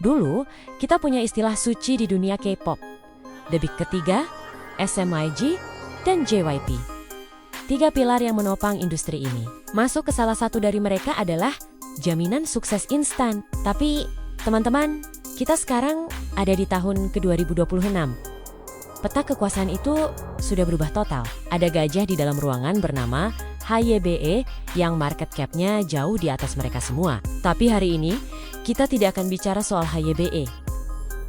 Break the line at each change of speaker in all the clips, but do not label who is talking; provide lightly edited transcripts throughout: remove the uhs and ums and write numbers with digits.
Dulu, kita punya istilah suci di dunia K-pop. The Big ketiga, SMYG, dan JYP. 3 pilar yang menopang industri ini. Masuk ke salah satu dari mereka adalah jaminan sukses instan. Tapi, teman-teman, kita sekarang ada di tahun ke-2026. Peta kekuasaan itu sudah berubah total. Ada gajah di dalam ruangan bernama HYBE yang market cap-nya jauh di atas mereka semua. Tapi hari ini, kita tidak akan bicara soal HYBE.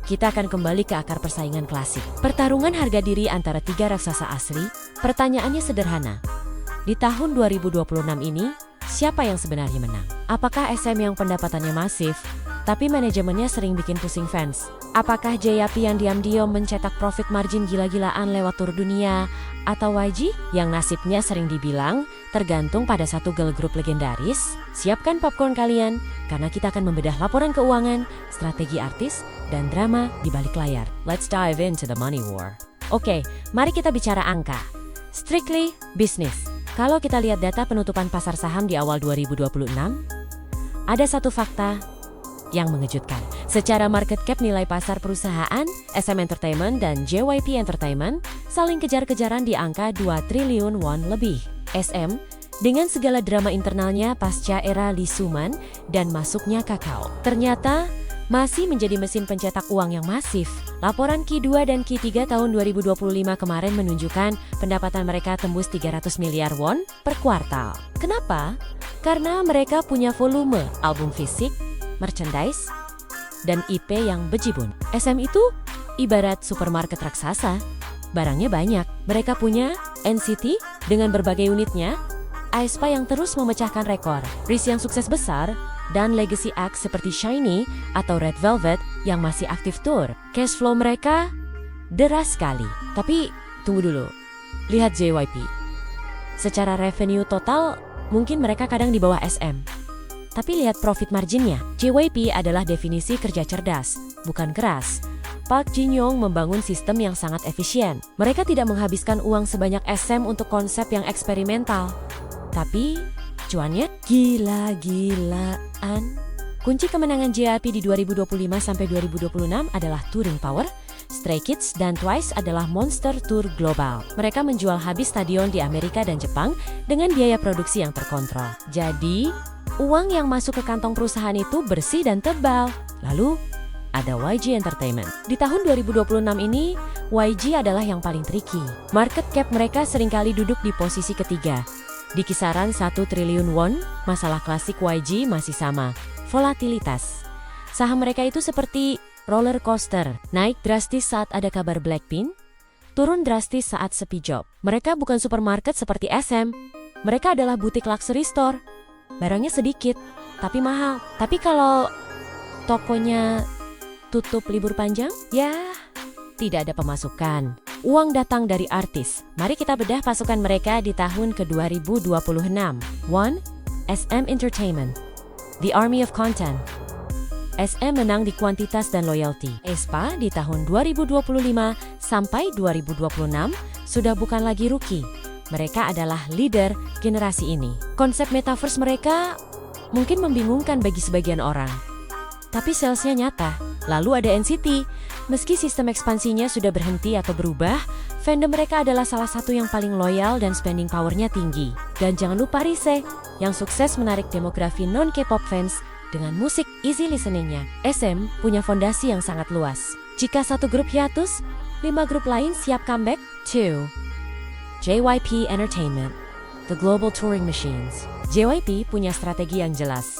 Kita akan kembali ke akar persaingan klasik. Pertarungan harga diri antara 3 raksasa asli, pertanyaannya sederhana. Di tahun 2026 ini, siapa yang sebenarnya menang? Apakah SM yang pendapatannya masif, tapi manajemennya sering bikin pusing fans? Apakah JYP yang diam-diam mencetak profit margin gila-gilaan lewat tur dunia? Atau YG yang nasibnya sering dibilang tergantung pada satu girl group legendaris? Siapkan popcorn kalian, karena kita akan membedah laporan keuangan, strategi artis, dan drama di balik layar. Let's dive into the money war. Oke, mari kita bicara angka. Strictly business. Kalau kita lihat data penutupan pasar saham di awal 2026, ada satu fakta yang mengejutkan. Secara market cap nilai pasar perusahaan, SM Entertainment dan JYP Entertainment saling kejar-kejaran di angka 2 triliun won lebih. SM, dengan segala drama internalnya pasca era Lee Soo-man dan masuknya Kakao, ternyata masih menjadi mesin pencetak uang yang masif. Laporan Q2 dan Q3 tahun 2025 kemarin menunjukkan pendapatan mereka tembus 300 miliar won per kuartal. Kenapa? Karena mereka punya volume album fisik, merchandise, dan IP yang bejibun. SM itu ibarat supermarket raksasa. Barangnya banyak. Mereka punya NCT dengan berbagai unitnya, aespa yang terus memecahkan rekor, Rise yang sukses besar, dan legacy act seperti SHINee atau Red Velvet yang masih aktif tour. Cash flow mereka deras sekali. Tapi tunggu dulu, lihat JYP. Secara revenue total, mungkin mereka kadang di bawah SM. Tapi lihat profit marginnya. JYP adalah definisi kerja cerdas, bukan keras. Park Jin-young membangun sistem yang sangat efisien. Mereka tidak menghabiskan uang sebanyak SM untuk konsep yang eksperimental. Tapi, cuannya gila-gilaan. Kunci kemenangan JYP di 2025-2026 adalah touring power. Stray Kids dan Twice adalah monster tour global. Mereka menjual habis stadion di Amerika dan Jepang dengan biaya produksi yang terkontrol. Jadi, uang yang masuk ke kantong perusahaan itu bersih dan tebal. Lalu, ada YG Entertainment. Di tahun 2026 ini, YG adalah yang paling tricky. Market cap mereka seringkali duduk di posisi ketiga. Di kisaran 1 triliun won, masalah klasik YG masih sama, volatilitas. Saham mereka itu seperti roller coaster, naik drastis saat ada kabar Blackpink, turun drastis saat sepi job. Mereka bukan supermarket seperti SM, mereka adalah butik luxury store. Barangnya sedikit, tapi mahal. Tapi kalau tokonya tutup libur panjang, ya tidak ada pemasukan. Uang datang dari artis. Mari kita bedah pasukan mereka di tahun ke-2026. 1. SM Entertainment, The Army of Content. SM menang di kuantitas dan loyalty. aespa di tahun 2025 sampai 2026 sudah bukan lagi rookie. Mereka adalah leader generasi ini. Konsep metaverse mereka mungkin membingungkan bagi sebagian orang. Tapi salesnya nyata. Lalu ada NCT. Meski sistem ekspansinya sudah berhenti atau berubah, fandom mereka adalah salah satu yang paling loyal dan spending powernya tinggi. Dan jangan lupa Rise, yang sukses menarik demografi non-K-pop fans dengan musik easy listeningnya. SM punya fondasi yang sangat luas. Jika satu grup hiatus, 5 grup lain siap comeback. 2. JYP Entertainment, The Global Touring Machines. JYP punya strategi yang jelas.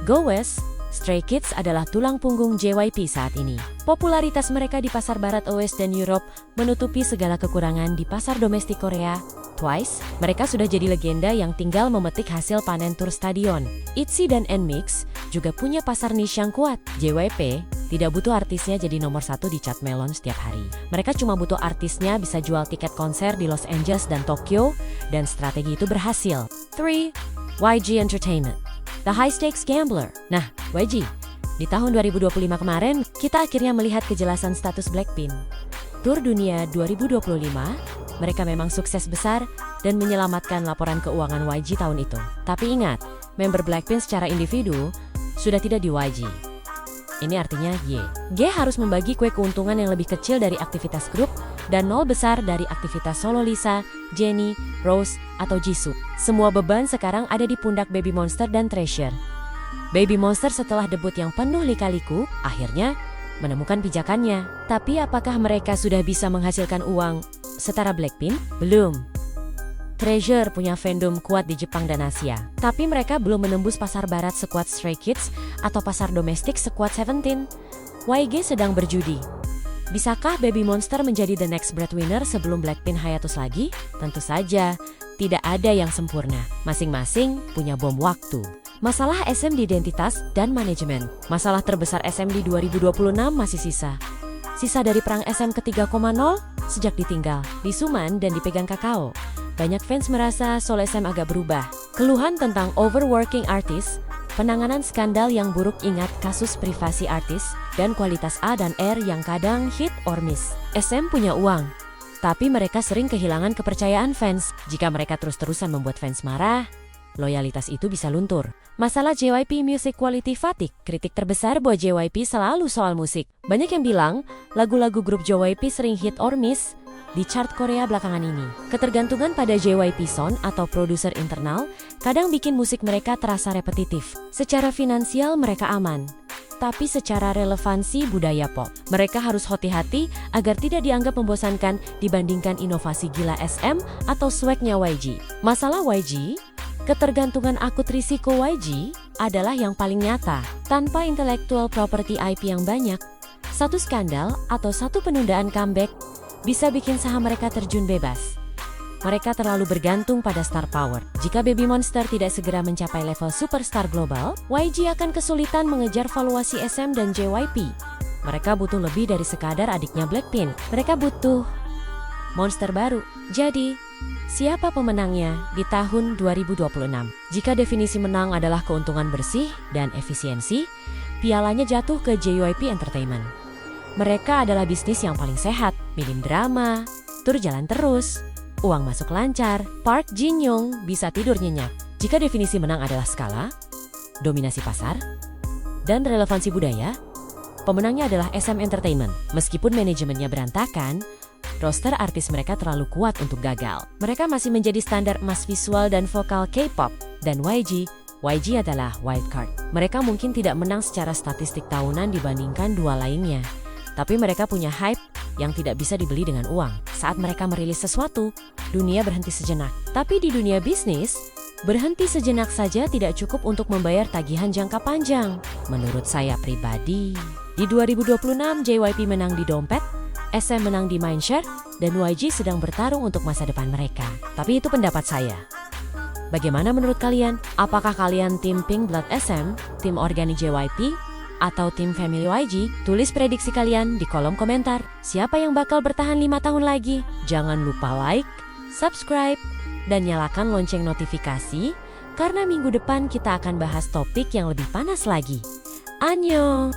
Go West, Stray Kids adalah tulang punggung JYP saat ini. Popularitas mereka di pasar barat US dan Europe menutupi segala kekurangan di pasar domestik Korea. Twice, mereka sudah jadi legenda yang tinggal memetik hasil panen tur stadion. ITZY dan NMIXX juga punya pasar niche yang kuat. JYP tidak butuh artisnya jadi nomor 1 di chart Melon setiap hari. Mereka cuma butuh artisnya bisa jual tiket konser di Los Angeles dan Tokyo, dan strategi itu berhasil. 3. YG Entertainment, The High Stakes Gambler. Nah, YG, di tahun 2025 kemarin, kita akhirnya melihat kejelasan status Blackpink. Tur dunia 2025, mereka memang sukses besar dan menyelamatkan laporan keuangan YG tahun itu. Tapi ingat, member Blackpink secara individu sudah tidak di YG. Ini artinya Y. G harus membagi kue keuntungan yang lebih kecil dari aktivitas grup dan 0 besar dari aktivitas solo Lisa, Jennie, Rose, atau Jisoo. Semua beban sekarang ada di pundak Baby Monster dan Treasure. Baby Monster setelah debut yang penuh lika-liku, akhirnya menemukan pijakannya. Tapi apakah mereka sudah bisa menghasilkan uang setara Blackpink? Belum. Treasure punya fandom kuat di Jepang dan Asia, tapi mereka belum menembus pasar barat sekuat Stray Kids atau pasar domestik sekuat Seventeen. YG sedang berjudi. Bisakah Baby Monster menjadi the next breadwinner sebelum Blackpink hiatus lagi? Tentu saja, tidak ada yang sempurna. Masing-masing punya bom waktu. Masalah SM di identitas dan manajemen. Masalah terbesar SM di 2026 masih sisa. Sisa dari perang SM ke 3.0 sejak ditinggal di Suman dan dipegang Kakao. Banyak fans merasa Soul SM agak berubah. Keluhan tentang overworking artis, penanganan skandal yang buruk, ingat kasus privasi artis, dan kualitas A dan R yang kadang hit or miss. SM punya uang, tapi mereka sering kehilangan kepercayaan fans. Jika mereka terus-terusan membuat fans marah, loyalitas itu bisa luntur. Masalah JYP Music Quality Fatigue. Kritik terbesar buat JYP selalu soal musik. Banyak yang bilang lagu-lagu grup JYP sering hit or miss di chart Korea belakangan ini. Ketergantungan pada JYP Sound atau produser internal kadang bikin musik mereka terasa repetitif. Secara finansial mereka aman, tapi secara relevansi budaya pop, mereka harus hati-hati agar tidak dianggap membosankan dibandingkan inovasi gila SM atau swagnya YG. Masalah YG, ketergantungan akut risiko YG adalah yang paling nyata. Tanpa intellectual property IP yang banyak, satu skandal atau satu penundaan comeback bisa bikin saham mereka terjun bebas. Mereka terlalu bergantung pada star power. Jika Baby Monster tidak segera mencapai level superstar global, YG akan kesulitan mengejar valuasi SM dan JYP. Mereka butuh lebih dari sekadar adiknya Blackpink. Mereka butuh monster baru. Jadi, siapa pemenangnya di tahun 2026? Jika definisi menang adalah keuntungan bersih dan efisiensi, pialanya jatuh ke JYP Entertainment. Mereka adalah bisnis yang paling sehat, minim drama, tur jalan terus, uang masuk lancar, Park Jin-young bisa tidur nyenyak. Jika definisi menang adalah skala, dominasi pasar, dan relevansi budaya, pemenangnya adalah SM Entertainment. Meskipun manajemennya berantakan, roster artis mereka terlalu kuat untuk gagal. Mereka masih menjadi standar emas visual dan vokal K-pop, dan YG adalah wildcard. Mereka mungkin tidak menang secara statistik tahunan dibandingkan dua lainnya, tapi mereka punya hype yang tidak bisa dibeli dengan uang. Saat mereka merilis sesuatu, dunia berhenti sejenak. Tapi di dunia bisnis, berhenti sejenak saja tidak cukup untuk membayar tagihan jangka panjang. Menurut saya pribadi, di 2026 JYP menang di dompet, SM menang di mindshare, dan YG sedang bertarung untuk masa depan mereka. Tapi itu pendapat saya. Bagaimana menurut kalian? Apakah kalian tim Pink Blood SM, tim organik JYP, atau tim Family YG? Tulis prediksi kalian di kolom komentar. Siapa yang bakal bertahan 5 tahun lagi? Jangan lupa like, subscribe, dan nyalakan lonceng notifikasi, karena minggu depan kita akan bahas topik yang lebih panas lagi. Annyeong!